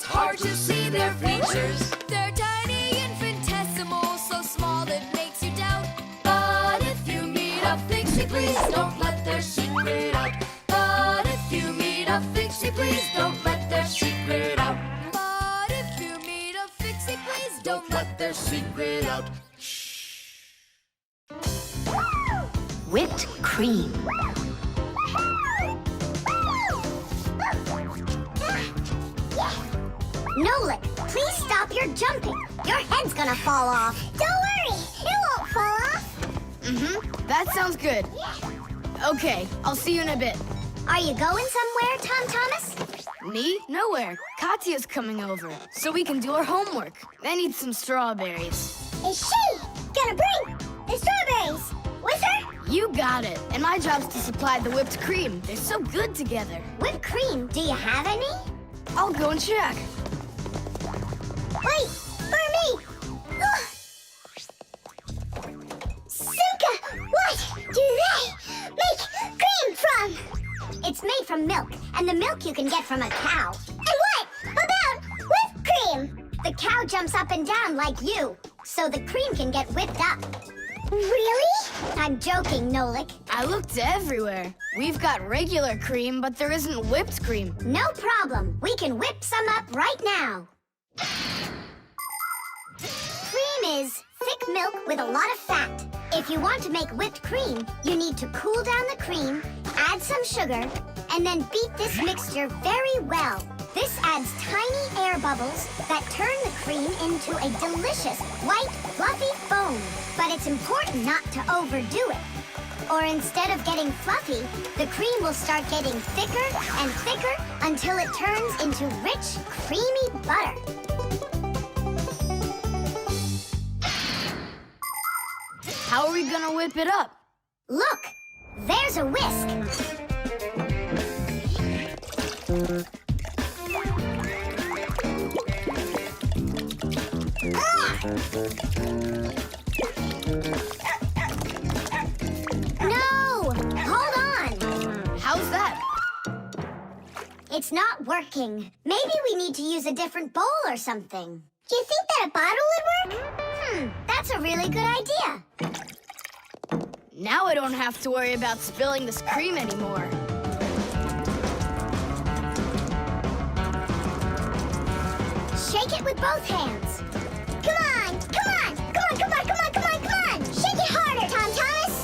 hard to see their features. They're tiny, infinitesimal, so small it makes you doubt. But if you meet a Fixie, please don't let their secret out. But if you meet a Fixie, please don't let their secret out. But if you meet a Fixie, please Don't let their secret out. Whipped cream. Nolik, please stop your jumping. Your head's gonna fall off. Don't worry, it won't fall off. That sounds good. Okay, I'll see you in a bit. Are you going somewhere, Tom Thomas? Me? Nowhere. Katya's coming over, so we can do our homework. I need some strawberries. Is she gonna bring the strawberries with her? You got it. And my job's to supply the whipped cream. They're so good together. Whipped cream, do you have any? I'll go and check. Wait, for me! Ugh. Simka, what do they make cream from? It's made from milk, and the milk you can get from a cow. And what about whipped cream? The cow jumps up and down like you, so the cream can get whipped up. Really? I'm joking, Nolik. I looked everywhere. We've got regular cream, but there isn't whipped cream. No problem. We can whip some up right now. Cream is thick milk with a lot of fat. If you want to make whipped cream, you need to cool down the cream, add some sugar, and then beat this mixture very well. This adds tiny air bubbles that turn the cream into a delicious, white, fluffy foam. But it's important not to overdo it. Or instead of getting fluffy, the cream will start getting thicker and thicker until it turns into rich, creamy butter. How are we gonna whip it up? Look, there's a whisk. No! Hold on! How's that? It's not working. Maybe we need to use a different bowl or something. Do you think that a bottle would work? That's a really good idea. Now I don't have to worry about spilling this cream anymore. Shake it with both hands. Come on, come on, come on, come on, come on, come on, come on! Shake it harder, Tom Thomas!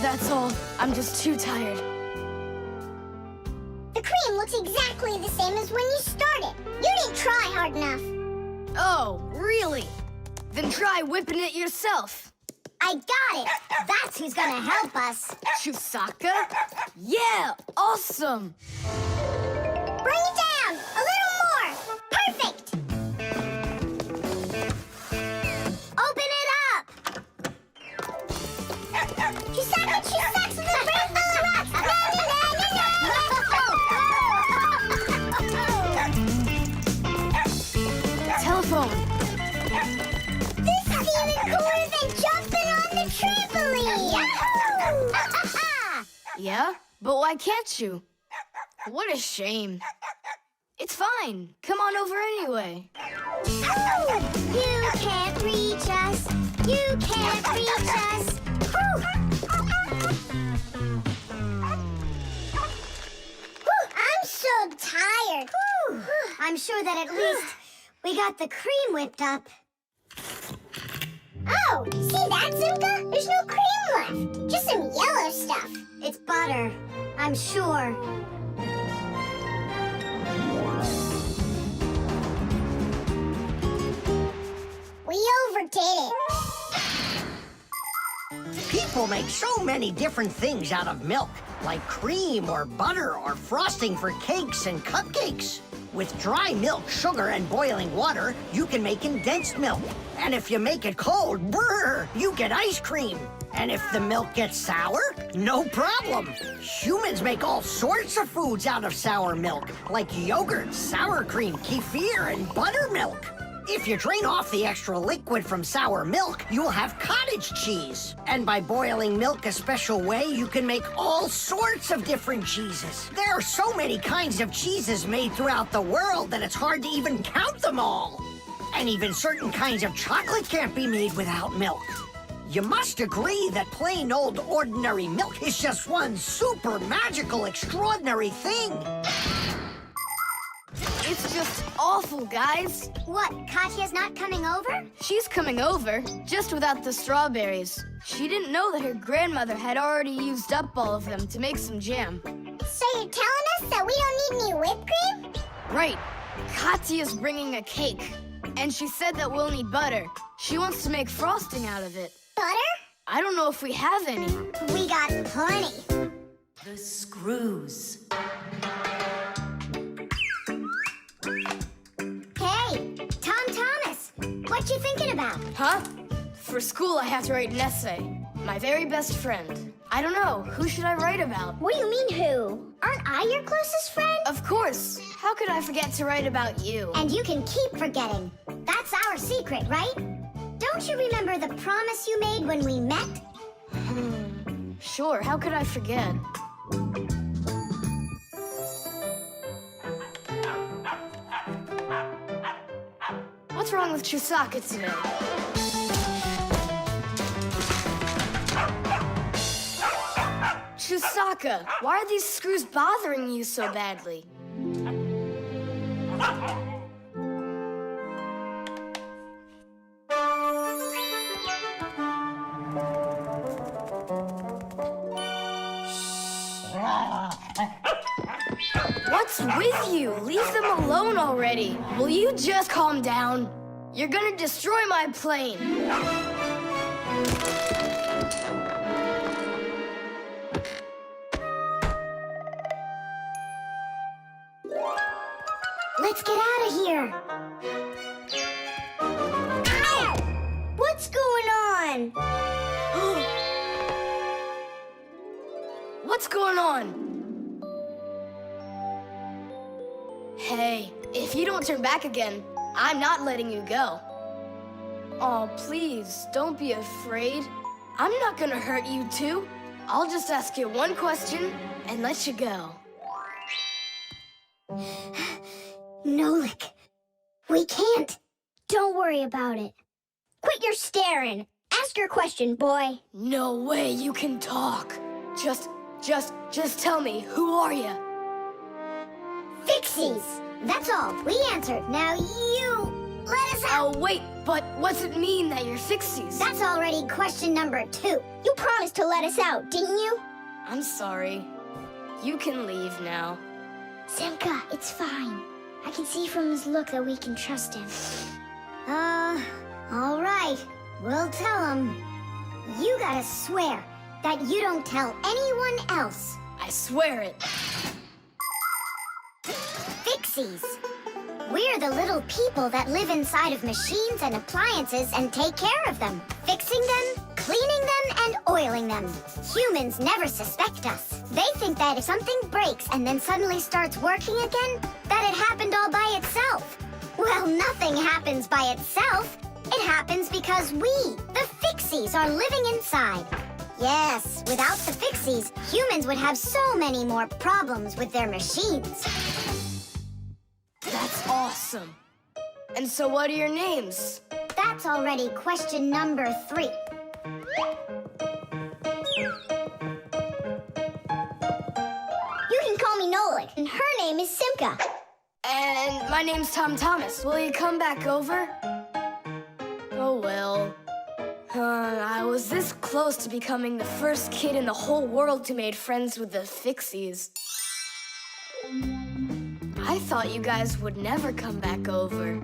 That's all. I'm just too tired. The cream looks exactly the same as when you started. You didn't try hard enough. Oh, really? Then try whipping it yourself. I got it. That's who's gonna help us. Chusaka? Yeah, awesome. Bring it down. A little more. Perfect. Open it up. Chusaka, Chusaka, the brain full of rocks. Telephone. This is even cooler than jumping on the trampoline. Yahoo! Yeah? But why can't you? What a shame. It's fine. Come on over anyway. You can't reach us. You can't reach us. I'm so tired. I'm sure that at least we got the cream whipped up. Oh, see that, Simka? There's no cream left. Just some yellow stuff. It's butter, I'm sure. We overdid it. People make so many different things out of milk, like cream or butter or frosting for cakes and cupcakes. With dry milk, sugar, and boiling water, you can make condensed milk. And if you make it cold, brr, you get ice cream. And if the milk gets sour, no problem. Humans make all sorts of foods out of sour milk, like yogurt, sour cream, kefir, and buttermilk. If you drain off the extra liquid from sour milk, you'll have cottage cheese. And by boiling milk a special way, you can make all sorts of different cheeses. There are so many kinds of cheeses made throughout the world that it's hard to even count them all. And even certain kinds of chocolate can't be made without milk. You must agree that plain old ordinary milk is just one super magical, extraordinary thing. It's just awful, guys. What, Katya's not coming over? She's coming over, just without the strawberries. She didn't know that her grandmother had already used up all of them to make some jam. So you're telling us that we don't need any whipped cream? Right. Katya's bringing a cake, and she said that we'll need butter. She wants to make frosting out of it. Butter? I don't know if we have any. We got plenty. The screws. Hey, Tom Thomas, what you thinking about? Huh? For school, I have to write an essay. My very best friend. I don't know. Who should I write about? What do you mean, who? Aren't I your closest friend? Of course. How could I forget to write about you? And you can keep forgetting. That's our secret, right? Don't you remember the promise you made when we met? Sure, how could I forget? What's wrong with Chusaka today? Chusaka, why are these screws bothering you so badly? What's with you? Leave them alone already. Will you just calm down? You're gonna destroy my plane. Let's get out of here. Ow! What's going on? What's going on? Hey, if you don't turn back again, I'm not letting you go. Oh, please, don't be afraid. I'm not gonna hurt you too. I'll just ask you one question and let you go. Nolik, we can't. Don't worry about it. Quit your staring. Ask your question, boy. No way you can talk. Just tell me, who are you? Fixies. That's all. We answered. Now you let us out. Oh, wait, but what's it mean that you're Fixies? That's already question number 2. You promised to let us out, didn't you? I'm sorry. You can leave now. Simka, it's fine. I can see from his look that we can trust him. All right. We'll tell him. You gotta swear that you don't tell anyone else. I swear it. Fixies. We're the little people that live inside of machines and appliances and take care of them, fixing them, cleaning them, and oiling them. Humans never suspect us. They think that if something breaks and then suddenly starts working again, that it happened all by itself. Well, nothing happens by itself. It happens because we, the Fixies, are living inside. Yes, without the Fixies, humans would have so many more problems with their machines. That's awesome. And so what are your names? That's already question number 3. You can call me Nolik, and her name is Simka. And my name's Tom Thomas. Will you come back over? Oh, well. I was this close to becoming the first kid in the whole world who made friends with the Fixies. I thought you guys would never come back over.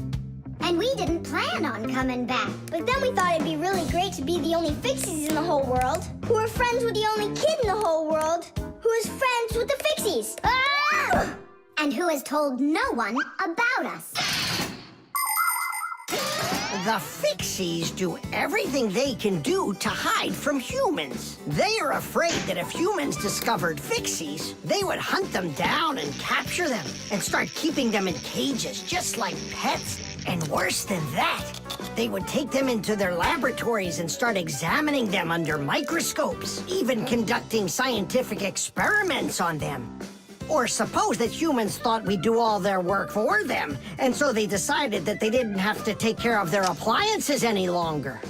And we didn't plan on coming back. But then we thought it'd be really great to be the only Fixies in the whole world, who are friends with the only kid in the whole world, who is friends with the Fixies. Ah! And who has told no one about us. The Fixies do everything they can do to hide from humans. They are afraid that if humans discovered Fixies, they would hunt them down and capture them and start keeping them in cages just like pets. And worse than that, they would take them into their laboratories and start examining them under microscopes, even conducting scientific experiments on them. Or suppose that humans thought we'd do all their work for them, and so they decided that they didn't have to take care of their appliances any longer.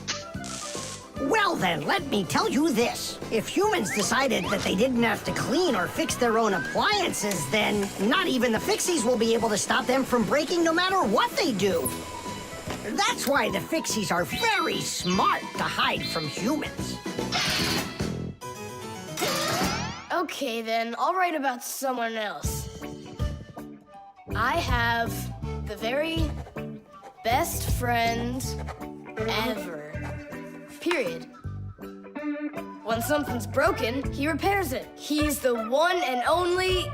Well then, let me tell you this. If humans decided that they didn't have to clean or fix their own appliances, then not even the Fixies will be able to stop them from breaking no matter what they do. That's why the Fixies are very smart to hide from humans. Okay, then, I'll write about someone else. I have the very best friend ever. Period. When something's broken, he repairs it. He's the one and only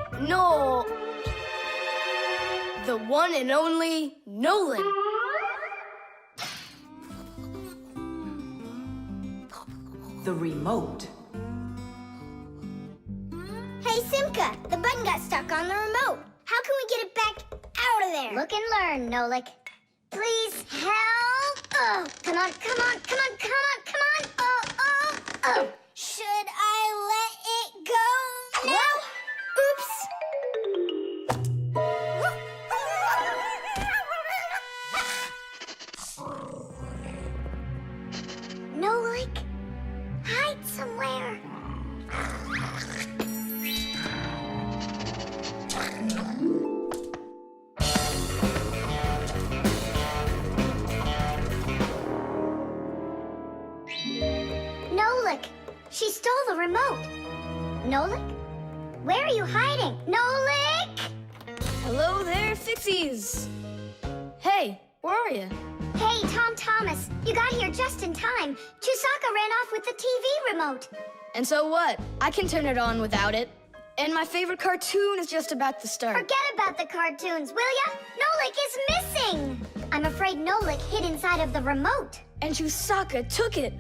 the one and only Nolan. The remote. Hey, Simka, the button got stuck on the remote. How can we get it back out of there? Look and learn, Nolik. Please help. Oh, come on, come on, come on, come on, come on. Oh, oh, oh. Should I let it go now? Oops. Nolik, hide somewhere. Nolik, she stole the remote. Nolik? Where are you hiding? Nolik! Hello there, Fixies. Hey, where are you? Hey, Tom Thomas, you got here just in time. Chusaka ran off with the TV remote. And so what? I can turn it on without it. And my favorite cartoon is just about to start. Forget about the cartoons, will ya? Nolik is missing! I'm afraid Nolik hid inside of the remote. And Chusaka took it.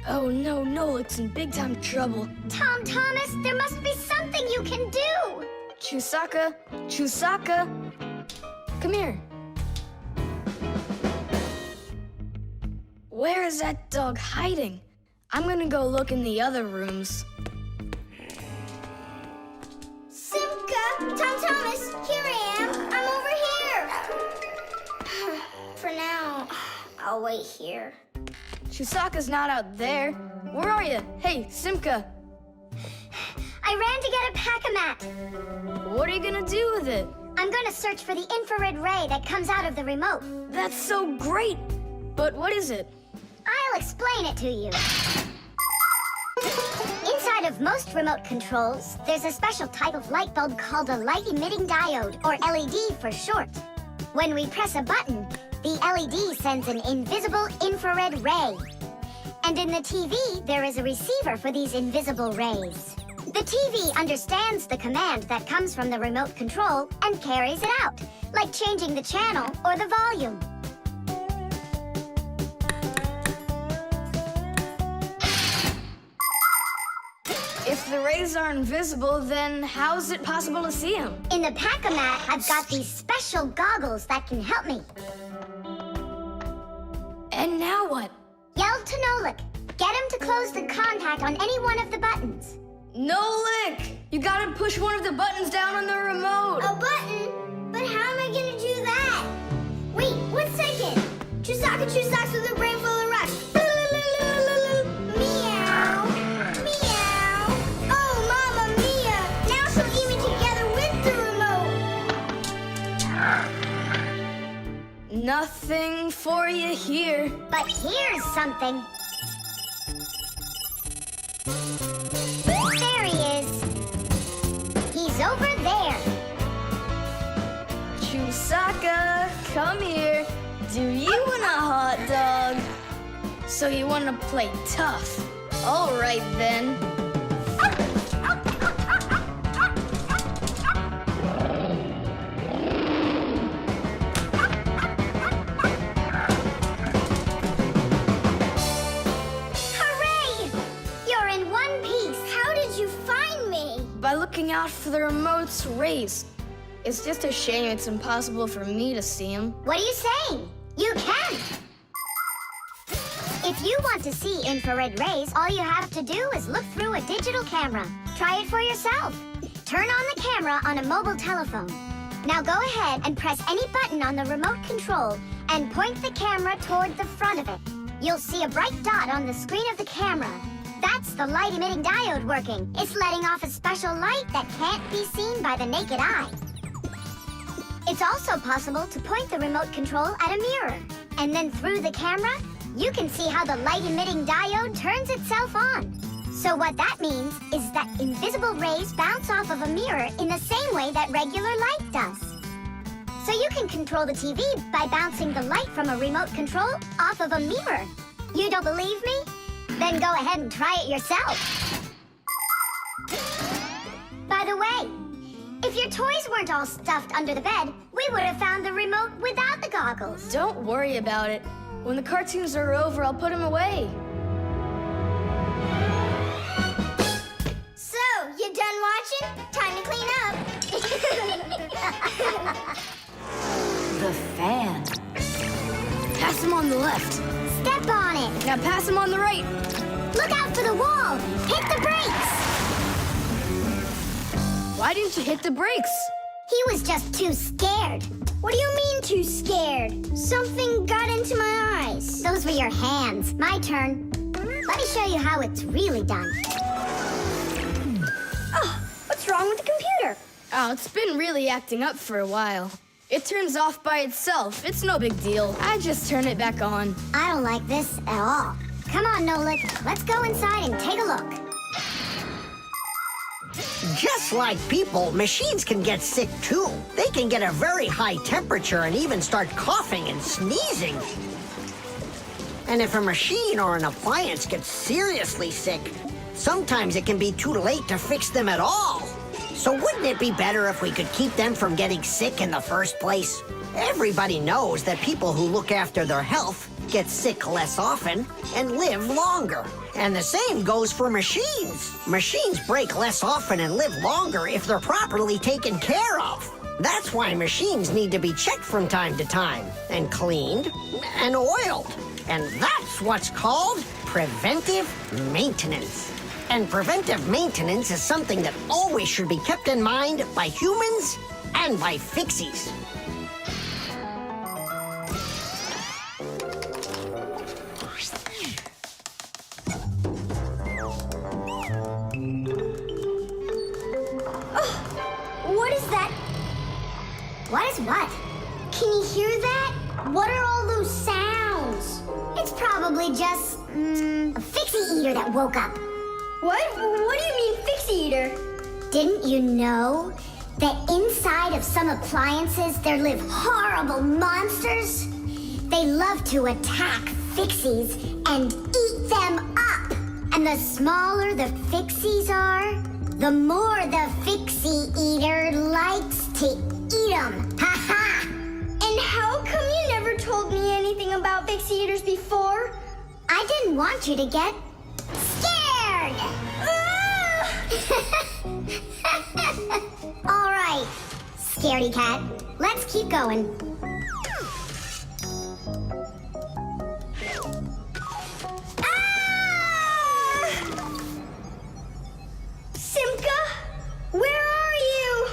Oh no, Nolik's in big time trouble. Tom Thomas, there must be something you can do! Chusaka, come here. Where is that dog hiding? I'm gonna go look in the other rooms. Simka! Tom Thomas, here I am! I'm over here! For now, I'll wait here. Chusaka's not out there. Where are you? Hey, Simka. I ran to get a pack-a-mat. What are you gonna do with it? I'm gonna search for the infrared ray that comes out of the remote. That's so great. But what is it? I'll explain it to you. Inside of most remote controls, there's a special type of light bulb called a light-emitting diode, or LED for short. When we press a button, the LED sends an invisible infrared ray. And in the TV, there is a receiver for these invisible rays. The TV understands the command that comes from the remote control and carries it out, like changing the channel or the volume. If the rays are invisible, then how is it possible to see them? In the pack-a-mat, I've got these special goggles that can help me. And now what? Yell to Nolik. Get him to close the contact on any one of the buttons. Nolik! You gotta push one of the buttons down on the remote. A button? But how am I gonna do that? Wait, 1 second. Chusaka with a brain full of rocks. Meow. Meow. Oh, Mamma Mia. Now she'll eat me together with the remote. Nothing for you here. But here's something. There he is. He's over there. Chusaka, come here. Do you want a hot dog? So you want to play tough? All right then. Hooray! You're in one piece. How did you find me? By looking out for the remote's rays. It's just a shame it's impossible for me to see him. What are you saying? You can! If you want to see infrared rays, all you have to do is look through a digital camera. Try it for yourself. Turn on the camera on a mobile telephone. Now go ahead and press any button on the remote control and point the camera toward the front of it. You'll see a bright dot on the screen of the camera. That's the light-emitting diode working. It's letting off a special light that can't be seen by the naked eye. It's also possible to point the remote control at a mirror. And then through the camera, you can see how the light-emitting diode turns itself on. So what that means is that invisible rays bounce off of a mirror in the same way that regular light does. So you can control the TV by bouncing the light from a remote control off of a mirror. You don't believe me? Then go ahead and try it yourself. By the way, if your toys weren't all stuffed under the bed, we would have found the remote without the goggles. Don't worry about it. When the cartoons are over, I'll put them away. So, you done watching? Time to clean up. The fan. Pass them on the left. Step on it. Now pass them on the right. Look out for the wall. Hit the brakes. Why didn't you hit the brakes? He was just too scared. What do you mean too scared? Something got into my eyes. Those were your hands. My turn. Let me show you how it's really done. Oh, what's wrong with the computer? Oh, it's been really acting up for a while. It turns off by itself. It's no big deal. I just turn it back on. I don't like this at all. Come on, Nolik. Let's go inside and take a look. Just like people, machines can get sick too. They can get a very high temperature and even start coughing and sneezing. And if a machine or an appliance gets seriously sick, sometimes it can be too late to fix them at all. So wouldn't it be better if we could keep them from getting sick in the first place? Everybody knows that people who look after their health get sick less often and live longer. And the same goes for machines. Machines break less often and live longer if they're properly taken care of. That's why machines need to be checked from time to time and cleaned and oiled. And that's what's called preventive maintenance. And preventive maintenance is something that always should be kept in mind by humans and by Fixies. What is that? What is what? Can you hear that? What are all those sounds? It's probably just, a Fixie Eater that woke up. What? What do you mean, Fixie Eater? Didn't you know that inside of some appliances there live horrible monsters? They love to attack Fixies and eat them up. And the smaller the Fixies are, the more the Fixie Eater likes to eat them. Ha ha! And how come you never told me anything about Fixie Eaters before? I didn't want you to get scared! All right, scaredy cat, let's keep going. Simka, where are you?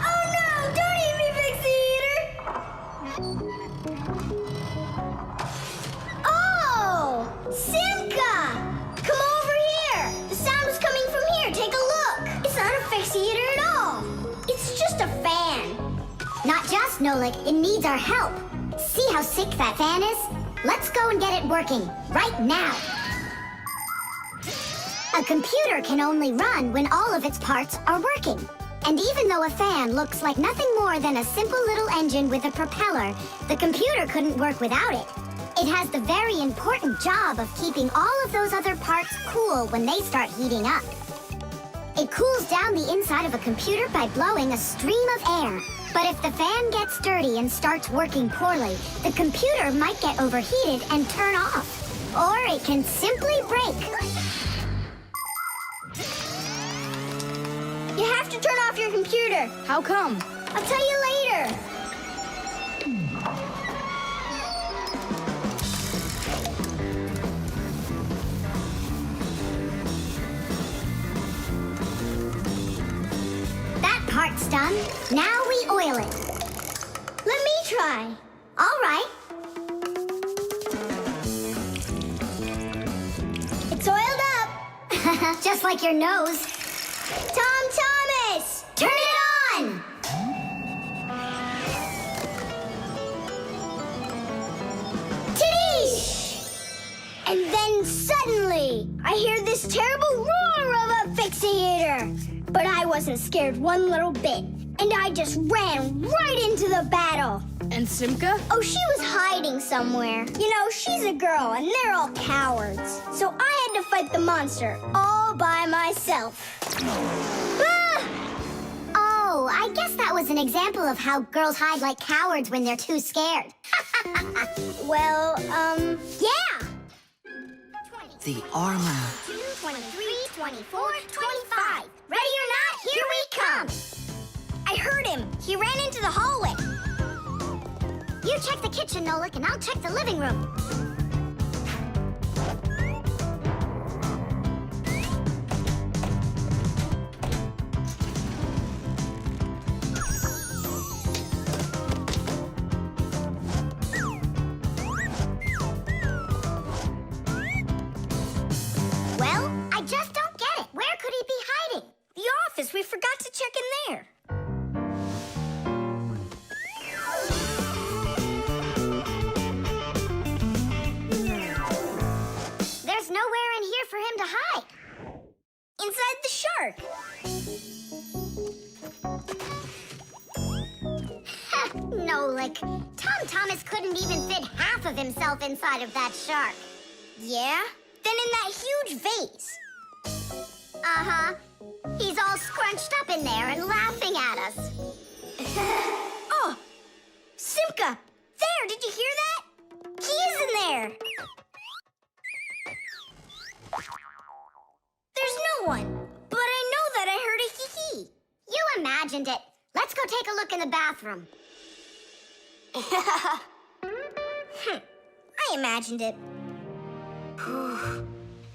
Oh no, don't eat me, Fixie Eater! Oh, Simka! Come over here! The sound was coming from here. Take a look. It's not a Fixie Eater at all. It's just a fan. Not just, Nolik, it needs our help. See how sick that fan is? Let's go and get it working, right now. A computer can only run when all of its parts are working. And even though a fan looks like nothing more than a simple little engine with a propeller, the computer couldn't work without it. It has the very important job of keeping all of those other parts cool when they start heating up. It cools down the inside of a computer by blowing a stream of air. But if the fan gets dirty and starts working poorly, the computer might get overheated and turn off. Or it can simply break. You have to turn off your computer. How come? I'll tell you later. That part's done. Now we oil it. Let me try. All right. It's oiled up. Just like your nose. Tom Thomas! Turn it on! Tidish! And then suddenly, I hear this terrible roar of a Fixie eater. But I wasn't scared one little bit. And I just ran right into the battle. And Simka? Oh, she was hiding somewhere. You know, she's a girl, and they're all cowards. So I had to fight the monster all by myself. Ah! Oh, I guess that was an example of how girls hide like cowards when they're too scared. Well, yeah. The armor. 23, 24, 25. Ready or not, here we come. I heard him. He ran into the hallway. You check the kitchen, Nolik, and I'll check the living room. Well, I just don't get it. Where could he be hiding? The office. We forgot to check in there. There's nowhere in here for him to hide. Inside the shark. Nolik, Tom Thomas couldn't even fit half of himself inside of that shark. Yeah? Then in that huge vase. Uh-huh. He's all scrunched up in there and laughing at us. Oh! Simka! There! Did you hear that? He is in there! There's no one. But I know that I heard a hee-hee. You imagined it. Let's go take a look in the bathroom. I imagined it.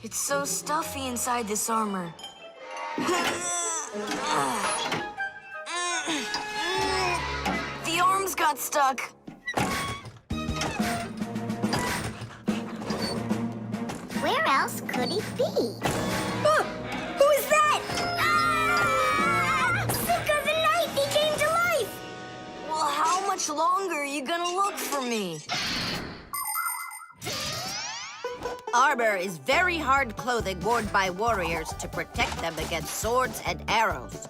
It's so stuffy inside this armor. The arms got stuck. Where else could he be? Oh, who is that? Ah! Simka the knife! He came to life! Well, how much longer are you gonna look for me? Armor is very hard clothing worn by warriors to protect them against swords and arrows.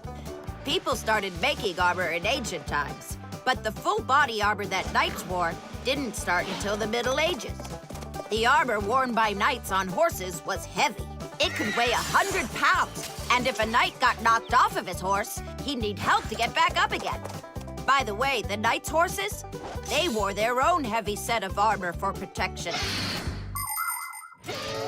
People started making armor in ancient times, but the full body armor that knights wore didn't start until the Middle Ages. The armor worn by knights on horses was heavy. It could weigh 100 pounds, and if a knight got knocked off of his horse, he'd need help to get back up again. By the way, the knights' horses, they wore their own heavy set of armor for protection.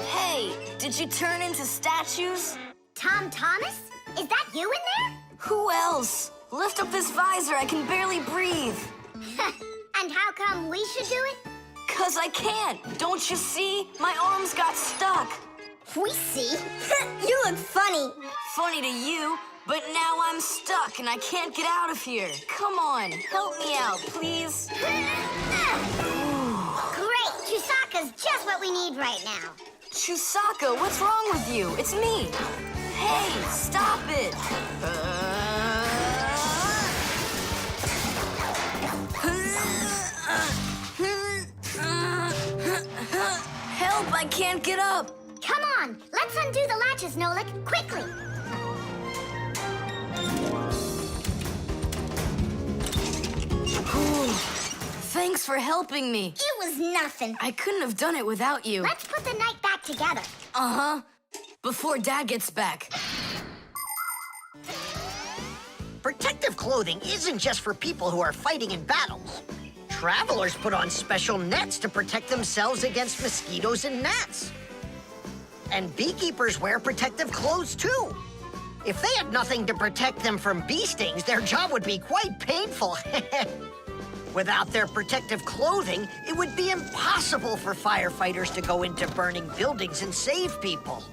Hey, did you turn into statues? Tom Thomas? Is that you in there? Who else? Lift up this visor, I can barely breathe. And how come we should do it? 'Cause I can't. Don't you see? My arms got stuck. We see. You look funny. Funny to you, but now I'm stuck and I can't get out of here. Come on, help me out, please. Great! Chusaka's just what we need right now. Chusaka, what's wrong with you? It's me. Hey, stop it. Help, I can't get up. Come on, let's undo the latches, Nolik, quickly. Thanks for helping me. It was nothing. I couldn't have done it without you. Let's put the night back together. Uh-huh. Before Dad gets back. Protective clothing isn't just for people who are fighting in battles. Travelers put on special nets to protect themselves against mosquitoes and gnats. And beekeepers wear protective clothes, too. If they had nothing to protect them from bee stings, their job would be quite painful. Without their protective clothing, it would be impossible for firefighters to go into burning buildings and save people.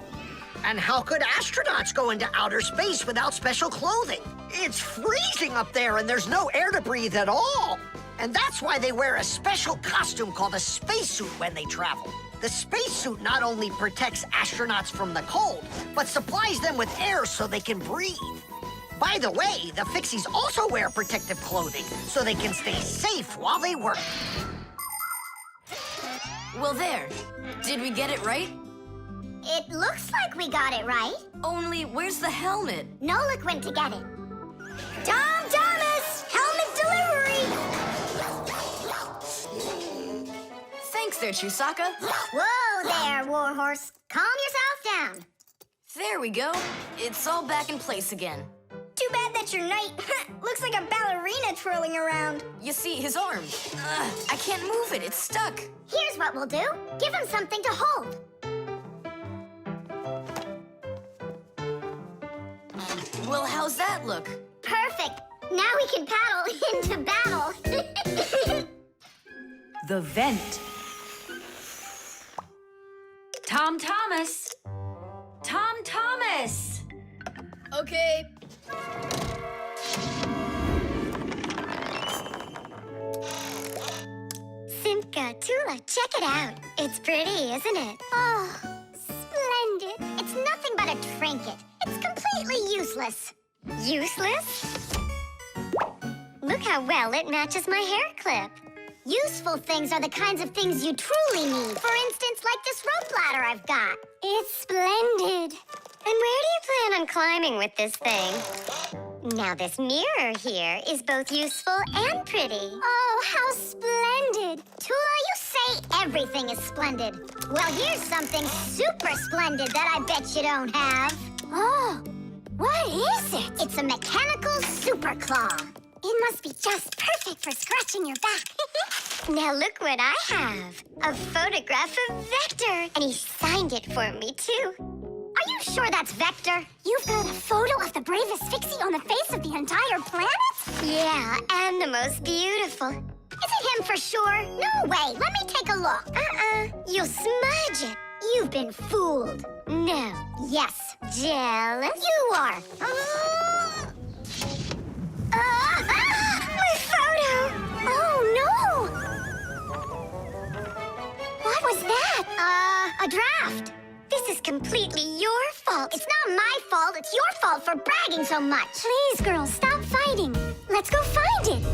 And how could astronauts go into outer space without special clothing? It's freezing up there and there's no air to breathe at all. And that's why they wear a special costume called a spacesuit when they travel. The spacesuit not only protects astronauts from the cold, but supplies them with air so they can breathe. By the way, the Fixies also wear protective clothing so they can stay safe while they work. Well, there. Did we get it right? It looks like we got it right. Only, where's the helmet? Nolik went to get it. Tom Thomas, helmet delivery. Thanks there, Chusaka. Whoa there, Warhorse. Calm yourself down. There we go. It's all back in place again. Too bad that your knight looks like a ballerina twirling around. You see, his arm. I can't move it. It's stuck. Here's what we'll do. Give him something to hold. Well, how's that look? Perfect. Now we can paddle into battle. The vent. Tom Thomas! Tom Thomas! Okay. Simka, Tula, check it out. It's pretty, isn't it? Oh, splendid. It's nothing but a trinket. It's completely useless. Useless? Look how well it matches my hair clip. Useful things are the kinds of things you truly need. For instance, like this rope ladder I've got. It's splendid. And where do you plan on climbing with this thing? Now this mirror here is both useful and pretty. Oh, how splendid. Tula, you say everything is splendid. Well, here's something super splendid that I bet you don't have. Oh, what is it? It's a mechanical super claw. It must be just perfect for scratching your back. Now look what I have. A photograph of Vector. And he signed it for me, too. Are you sure that's Vector? You've got a photo of the bravest Fixie on the face of the entire planet? Yeah, and the most beautiful. Is it him for sure? No way. Let me take a look. You'll smudge it. You've been fooled. No. Yes. Jealous? You are. My photo! Oh, no! What was that? A draft. This is completely your fault. It's not my fault. It's your fault for bragging so much. Please, girls, stop fighting. Let's go find it.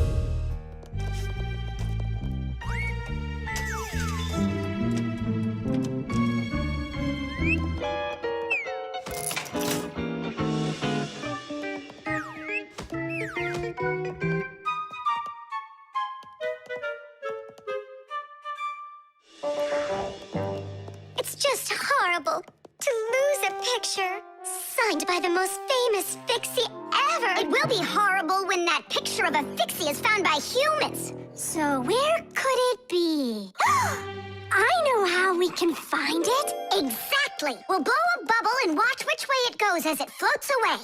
It's just horrible to lose a picture signed by the most famous Fixie ever. It will be horrible when that picture of a Fixie is found by humans. So where could it be? I know how we can find it. Exactly. We'll blow a bubble and watch which way it goes as it floats away.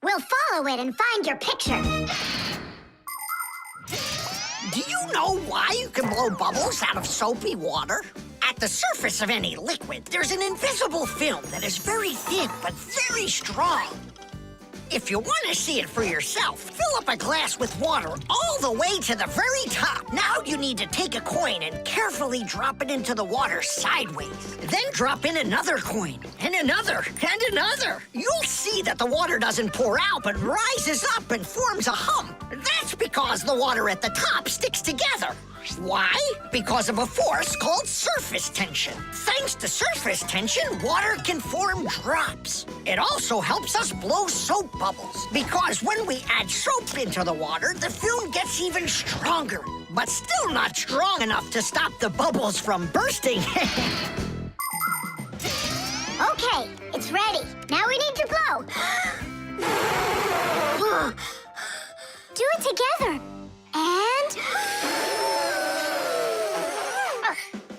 We'll follow it and find your picture. Do you know why you can blow bubbles out of soapy water? At the surface of any liquid, there's an invisible film that is very thin but very strong. If you want to see it for yourself, fill up a glass with water all the way to the very top. Now you need to take a coin and carefully drop it into the water sideways. Then drop in another coin, and another, and another. You'll see that the water doesn't pour out, but rises up and forms a hump. That's because the water at the top sticks together. Why? Because of a force called surface tension. Thanks to surface tension, water can form drops. It also helps us blow soap bubbles, because when we add soap into the water, the film gets even stronger, but still not strong enough to stop the bubbles from bursting. Okay, it's ready. Now we need to blow. it together. And...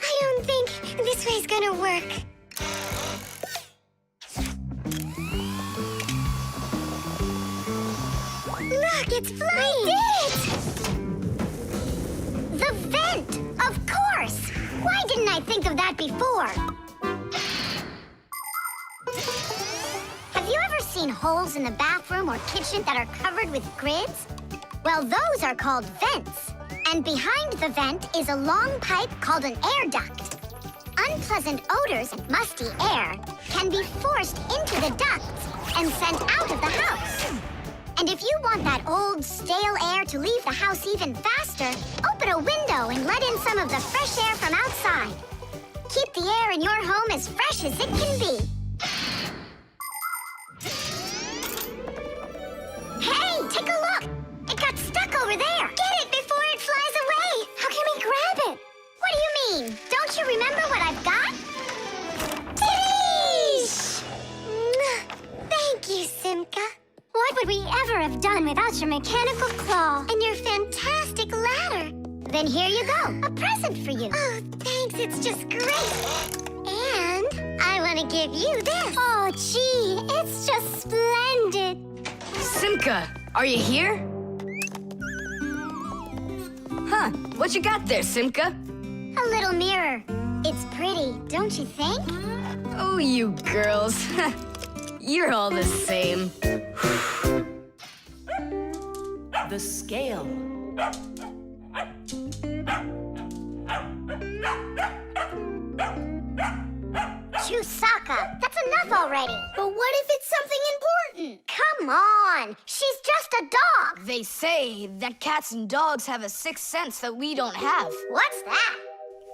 I don't think this way's gonna work. Look, it's flying! We did it! The vent! Of course! Why didn't I think of that before? Have you ever seen holes in the bathroom or kitchen that are covered with grids? Well, those are called vents. And behind the vent is a long pipe called an air duct. Unpleasant odors and musty air can be forced into the ducts and sent out of the house. And if you want that old, stale air to leave the house even faster, open a window and let in some of the fresh air from outside. Keep the air in your home as fresh as it can be. Hey, take a look! It got stuck over there! Get it before it flies away! How can we grab it? What do you mean? Don't you remember what I've got? Titties! Thank you, Simka. What would we ever have done without your mechanical claw and your fantastic ladder? Then here you go, a present for you. Oh, thanks, it's just great. And I want to give you this. Oh, gee, it's just splendid. Simka, are you here? Huh, what you got there, Simka? A little mirror. It's pretty, don't you think? Oh, you girls. You're all the same. The scale. Chusaka, that's enough already. But what if it's something important? Come on, she's just a dog. They say that cats and dogs have a sixth sense that we don't have. What's that?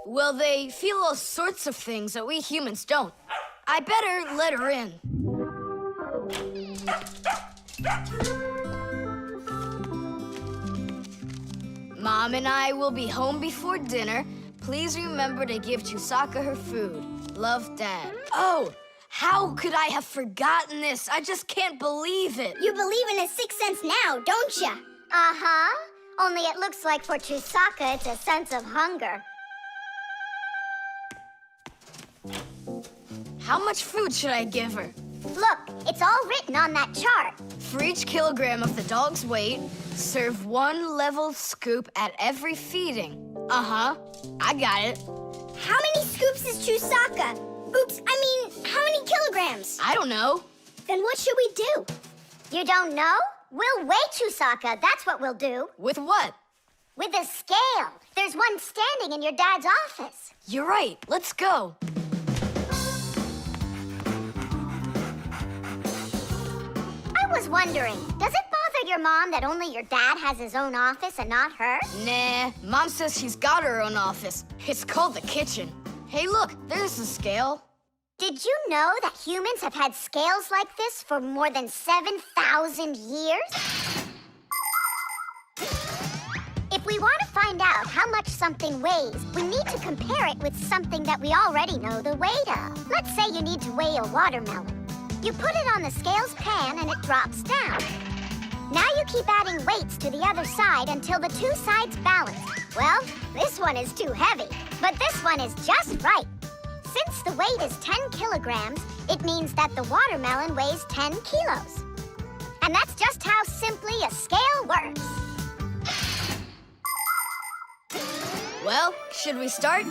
Well, they feel all sorts of things that we humans don't. I better let her in. Mom and I will be home before dinner. Please remember to give Chusaka her food. Love, Dad. Oh, how could I have forgotten this? I just can't believe it. You believe in a sixth sense now, don't you? Uh-huh. Only it looks like for Chusaka it's a sense of hunger. How much food should I give her? Look, it's all written on that chart. For each kilogram of the dog's weight, serve 1 level scoop at every feeding. Uh-huh, I got it. How many scoops is Chusaka? Oops, I mean, how many kilograms? I don't know. Then what should we do? You don't know? We'll weigh Chusaka, that's what we'll do. With what? With a scale. There's one standing in your dad's office. You're right, let's go. I was wondering, does it bother your mom that only your dad has his own office and not her? Nah, Mom says she's got her own office. It's called the kitchen. Hey, look, there's the scale. Did you know that humans have had scales like this for more than 7,000 years? If we want to find out how much something weighs, we need to compare it with something that we already know the weight of. Let's say you need to weigh a watermelon. You put it on the scales pan and it drops down. Now you keep adding weights to the other side until the two sides balance. Well, this one is too heavy, but this one is just right. Since the weight is 10 kilograms, it means that the watermelon weighs 10 kilos. And that's just how simply a scale works. Well, should we start?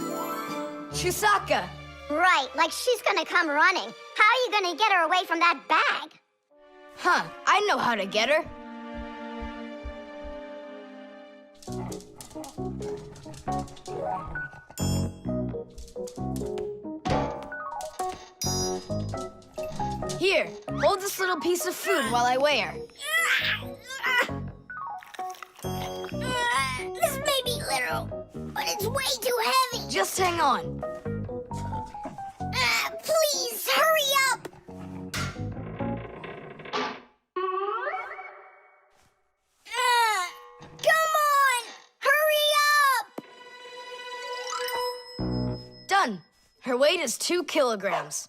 Chusaka! Right, like she's gonna come running. How are you gonna get her away from that bag? Huh, I know how to get her. Here, hold this little piece of food while I weigh her. This may be literal, but it's way too heavy. Just hang on. Please, hurry up! Come on! Hurry up! Done. Her weight is 2 kilograms.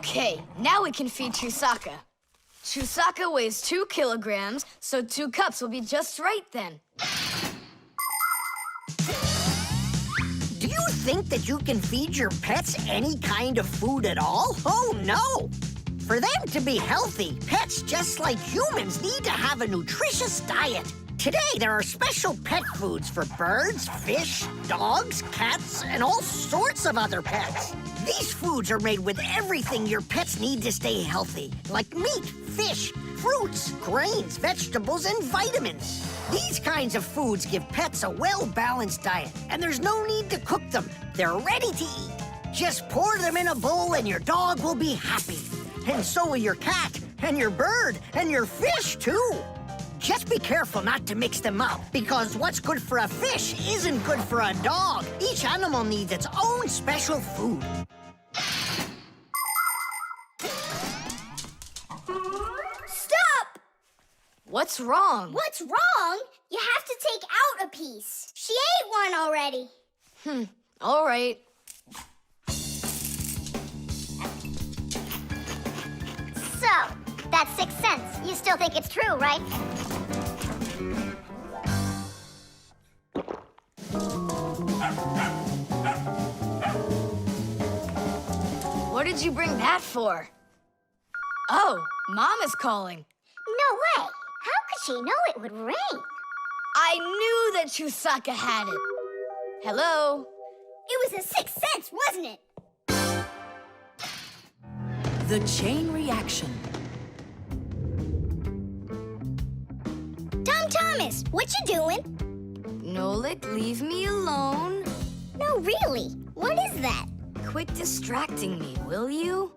Okay, now we can feed Chusaka. Chusaka weighs 2 kilograms, so 2 cups will be just right then. Do you think that you can feed your pets any kind of food at all? Oh, no! For them to be healthy, pets just like humans need to have a nutritious diet. Today, there are special pet foods for birds, fish, dogs, cats, and all sorts of other pets. These foods are made with everything your pets need to stay healthy, like meat, fish, fruits, grains, vegetables, and vitamins. These kinds of foods give pets a well-balanced diet, and there's no need to cook them. They're ready to eat. Just pour them in a bowl and your dog will be happy. And so will your cat, and your bird, and your fish, too. Just be careful not to mix them up, because what's good for a fish isn't good for a dog. Each animal needs its own special food. Stop! What's wrong? What's wrong? You have to take out a piece. She ate one already. All right. So, that's 6 cents. You still think it's true, right? What did you bring that for? Oh, Mom is calling. No way. How could she know it would rain? I knew that Chusaka had it. Hello? It was a 6 cents, wasn't it? The chain reaction. Tom Thomas, what you doing? Nolik, leave me alone. No, really. What is that? Quit distracting me, will you?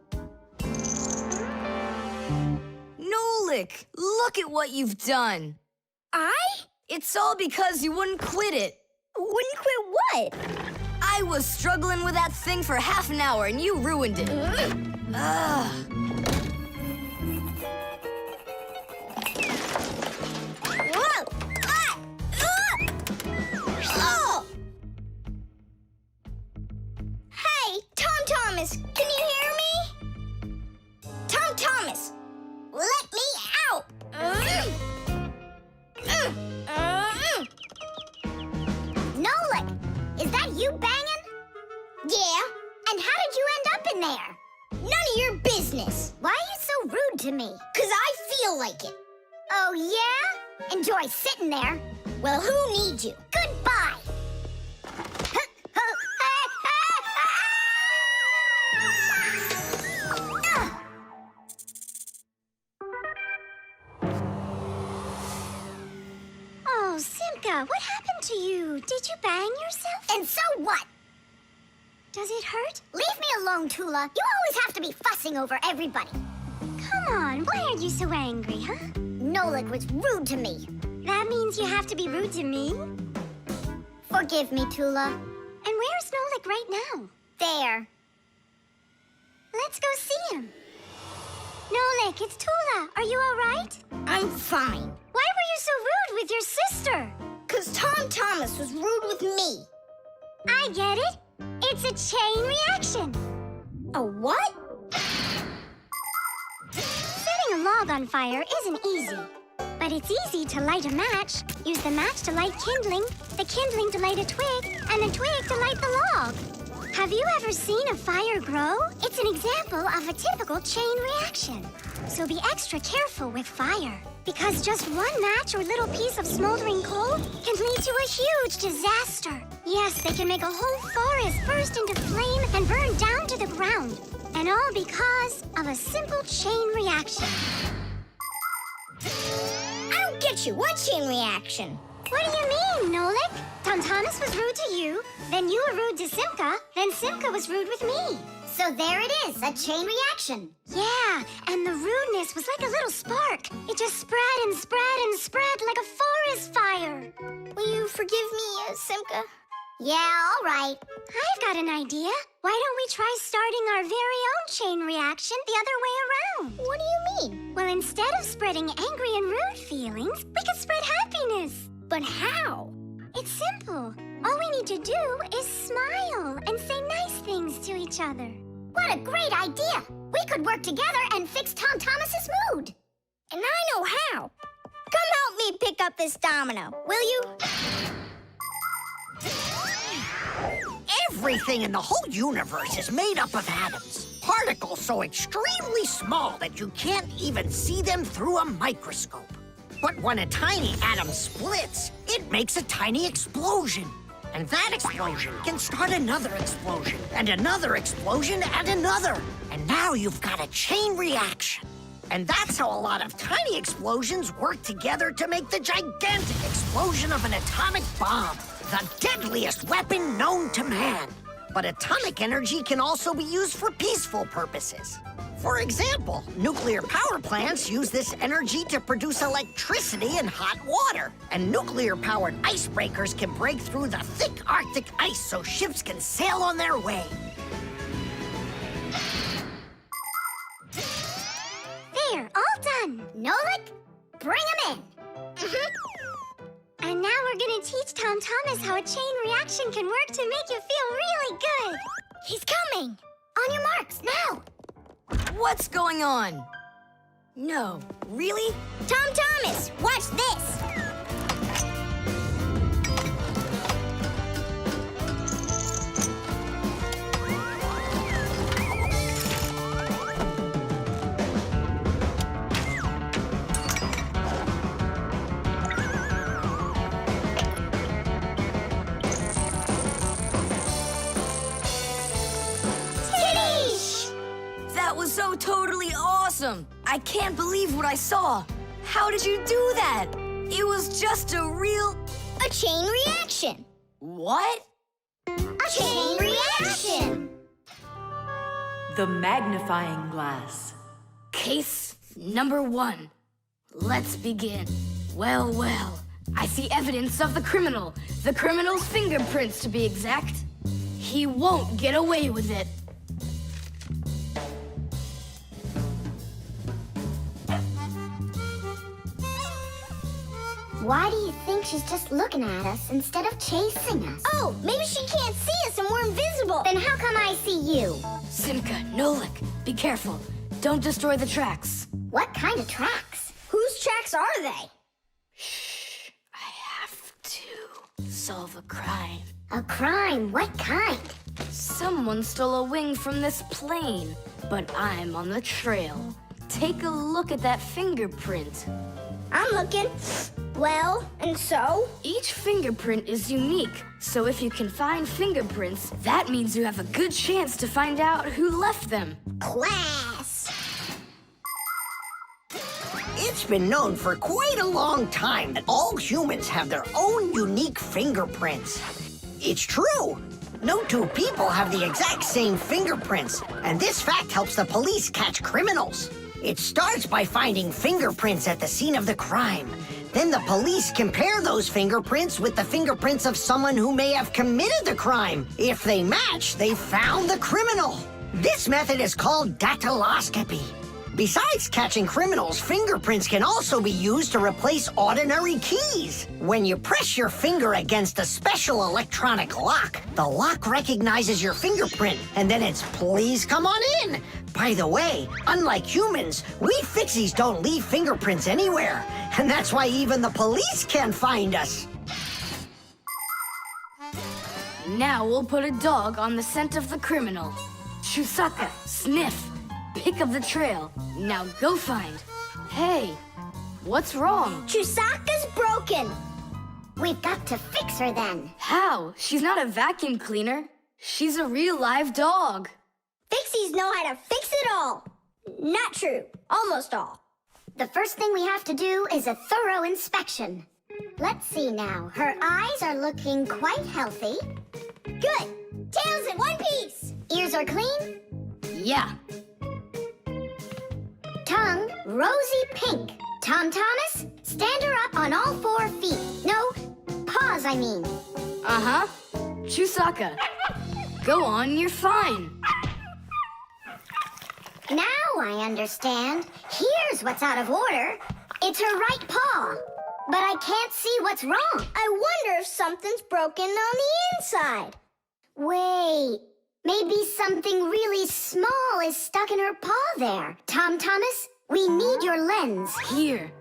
Nolik, look at what you've done. I? It's all because you wouldn't quit it. Wouldn't quit what? I was struggling with that thing for half an hour and you ruined it. Ugh. Whoa! Ah! Oh! Hey, Tom Thomas, can you hear me? Tom Thomas, let me out! Nolik, is that you banging? Yeah, And how did you end up in there? none of your business. Why are you so rude to me? 'Cause I feel like it. Oh, yeah? Enjoy sitting there. Well, who needs you? Goodbye. Oh, Simka, what happened to you? Did you bang yourself? And so what? Does it hurt? Leave me alone, Tula. You always have to be fussing over everybody. Come on, why are you so angry, huh? Nolik was rude to me. That means you have to be rude to me? Forgive me, Tula. And where's Nolik right now? There. Let's go see him. Nolik, it's Tula. Are you all right? I'm fine. Why were you so rude with your sister? 'Cause Tom Thomas was rude with me. I get it. It's a chain reaction. A what? Setting a log on fire isn't easy. But it's easy to light a match. Use the match to light kindling, the kindling to light a twig, and the twig to light the log. Have you ever seen a fire grow? It's an example of a typical chain reaction. So be extra careful with fire, because just one match or little piece of smoldering coal can lead to a huge disaster. Yes, they can make a whole forest burst into flame and burn down to the ground. And all because of a simple chain reaction. I don't get you. What chain reaction? What do you mean, Nolik? Tom Thomas was rude to you, then you were rude to Simka, then Simka was rude with me. So there it is, a chain reaction. Yeah, and the rudeness was like a little spark. It just spread and spread and spread like a forest fire. Will you forgive me, Simka? Yeah, all right. I've got an idea. Why don't we try starting our very own chain reaction the other way around? What do you mean? Well, instead of spreading angry and rude feelings, we could spread happiness. But how? It's simple. All we need to do is smile and say nice things to each other. What a great idea! We could work together and fix Tom Thomas's mood. And I know how. Come help me pick up this domino, will you? Everything in the whole universe is made up of atoms. Particles so extremely small that you can't even see them through a microscope. But when a tiny atom splits, it makes a tiny explosion. And that explosion can start another explosion, and another explosion, and another. And now you've got a chain reaction. And that's how a lot of tiny explosions work together to make the gigantic explosion of an atomic bomb, the deadliest weapon known to man. But atomic energy can also be used for peaceful purposes. For example, nuclear power plants use this energy to produce electricity and hot water. And nuclear-powered icebreakers can break through the thick Arctic ice so ships can sail on their way. There, all done. Nolik, bring him in. And now we're gonna teach Tom Thomas how a chain reaction can work to make you feel really good. He's coming. On your marks, now. What's going on? No, really? Tom Thomas, watch this. That was so totally awesome! I can't believe what I saw! How did you do that? It was just a real... A chain reaction. What? A chain reaction. The magnifying glass. Case number 1. Let's begin. Well, well. I see evidence of the criminal. The criminal's fingerprints, to be exact. He won't get away with it. Why do you think she's just looking at us instead of chasing us? Oh, maybe she can't see us and we're invisible. Then how come I see you? Simka, Nolik, be careful. Don't destroy the tracks. What kind of tracks? Whose tracks are they? Shh. I have to solve a crime. A crime? What kind? Someone stole a wing from this plane, but I'm on the trail. Take a look at that fingerprint. I'm looking. Well, and so? Each fingerprint is unique, so if you can find fingerprints, that means you have a good chance to find out who left them. Class. It's been known for quite a long time that all humans have their own unique fingerprints. It's true. No two people have the exact same fingerprints, and this fact helps the police catch criminals. It starts by finding fingerprints at the scene of the crime. Then the police compare those fingerprints with the fingerprints of someone who may have committed the crime. If they match, they found the criminal. This method is called dactyloscopy. Besides catching criminals, fingerprints can also be used to replace ordinary keys. When you press your finger against a special electronic lock, the lock recognizes your fingerprint, and then it's "please come on in." By the way, unlike humans, we Fixies don't leave fingerprints anywhere, and that's why even the police can't find us. Now we'll put a dog on the scent of the criminal. Chusaka, sniff. Pick up the trail. Now go find. Hey, what's wrong? Chusaka's broken. We've got to fix her then. How? She's not a vacuum cleaner. She's a real live dog. Fixies know how to fix it all. Not true. Almost all. The first thing we have to do is a thorough inspection. Let's see now. Her eyes are looking quite healthy. Good. Tails in one piece. Ears are clean. Yeah. Tongue, rosy pink. Tom Thomas, stand her up on all 4 feet. No, paws, I mean. Uh-huh. Chusaka, go on, you're fine. Now I understand. Here's what's out of order. It's her right paw. But I can't see what's wrong. I wonder if something's broken on the inside. Wait, Maybe something really small is stuck in her paw there. Tom Thomas, we need your lens. Here.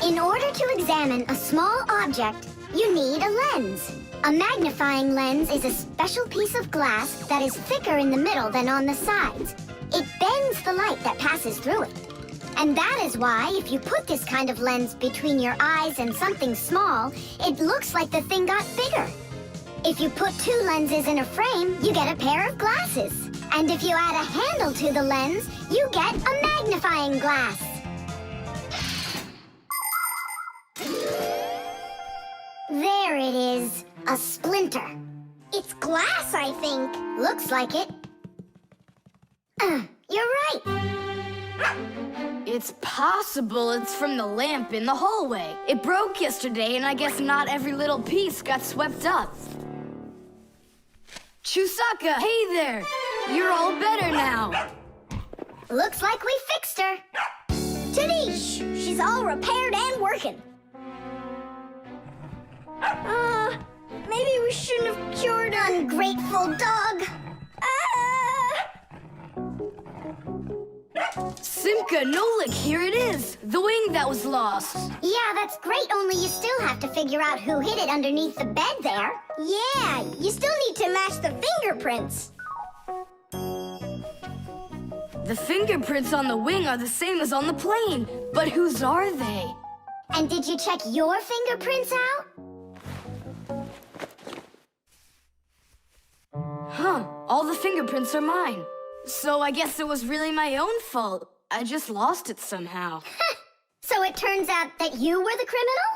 In order to examine a small object, you need a lens. A magnifying lens is a special piece of glass that is thicker in the middle than on the sides. It bends the light that passes through it. And that is why, if you put this kind of lens between your eyes and something small, it looks like the thing got bigger. If you put two lenses in a frame, you get a pair of glasses. And if you add a handle to the lens, you get a magnifying glass. There it is, a splinter. It's glass, I think. Looks like it. You're right. It's possible it's from the lamp in the hallway. It broke yesterday, and I guess not every little piece got swept up. Chusaka, hey there! You're all better now. Looks like we fixed her. Tadish! She's all repaired and working. Maybe we shouldn't have cured her. Ungrateful dog. Simka, Nolik, here it is! The wing that was lost. Yeah, that's great, only you still have to figure out who hid it underneath the bed there. Yeah, you still need to match the fingerprints. The fingerprints on the wing are the same as on the plane, but whose are they? And did you check your fingerprints out? Huh, all the fingerprints are mine. So I guess it was really my own fault. I just lost it somehow. So it turns out that you were the criminal?